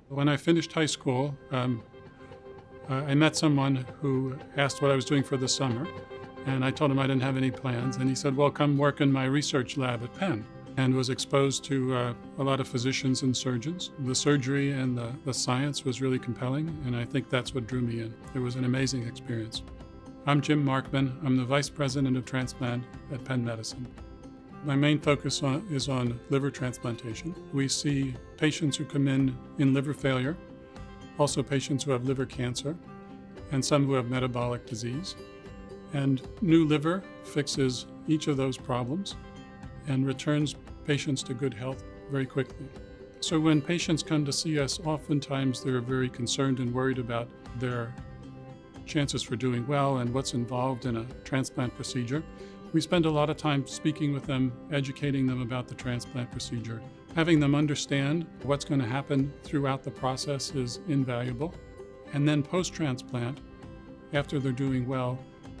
When I finished high school, I met someone who asked what I was doing for the summer, and I told him I didn't have any plans, and he said, well, come work in my research lab at Penn, and was exposed to a lot of physicians and surgeons. The surgery and the science was really compelling, and I think that's what drew me in. It was an amazing experience. I'm Jim Markmann. I'm the Vice President of Transplant at Penn Medicine. My main focus is on liver transplantation. We see patients who come in liver failure, also patients who have liver cancer, and some who have metabolic disease. And new liver fixes each of those problems and returns patients to good health very quickly. So when patients come to see us, oftentimes they're very concerned and worried about their chances for doing well and what's involved in a transplant procedure. We spend a lot of time speaking with them, educating them about the transplant procedure. Having them understand what's going to happen throughout the process is invaluable. And then post-transplant, after they're doing well,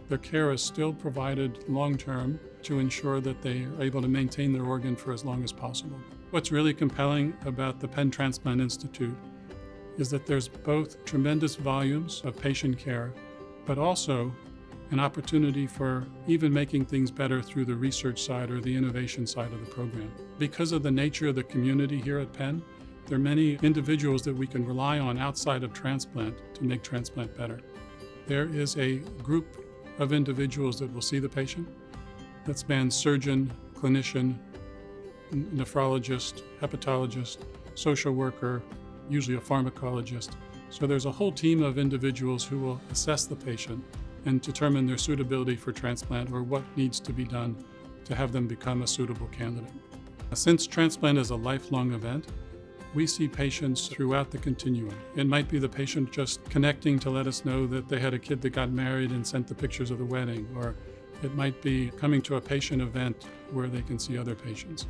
their care is still provided long-term to ensure that they are able to maintain their organ for as long as possible. What's really compelling about the Penn Transplant Institute is that there's both tremendous volumes of patient care, but also an opportunity for even making things better through the research side or the innovation side of the program. Because of the nature of the community here at Penn, there are many individuals that we can rely on outside of transplant to make transplant better. There is a group of individuals that will see the patient that spans surgeon, clinician, nephrologist, hepatologist, social worker, usually a pharmacologist. So there's a whole team of individuals who will assess the patient and determine their suitability for transplant or what needs to be done to have them become a suitable candidate. Since transplant is a lifelong event, we see patients throughout the continuum. It might be the patient just connecting to let us know that they had a kid that got married and sent the pictures of the wedding, or it might be coming to a patient event where they can see other patients.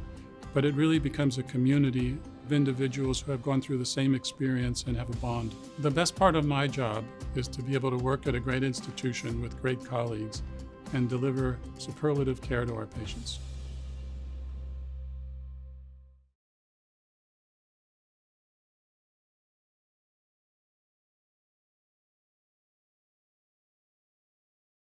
But it really becomes a community of individuals who have gone through the same experience and have a bond. The best part of my job is to be able to work at a great institution with great colleagues and deliver superlative care to our patients.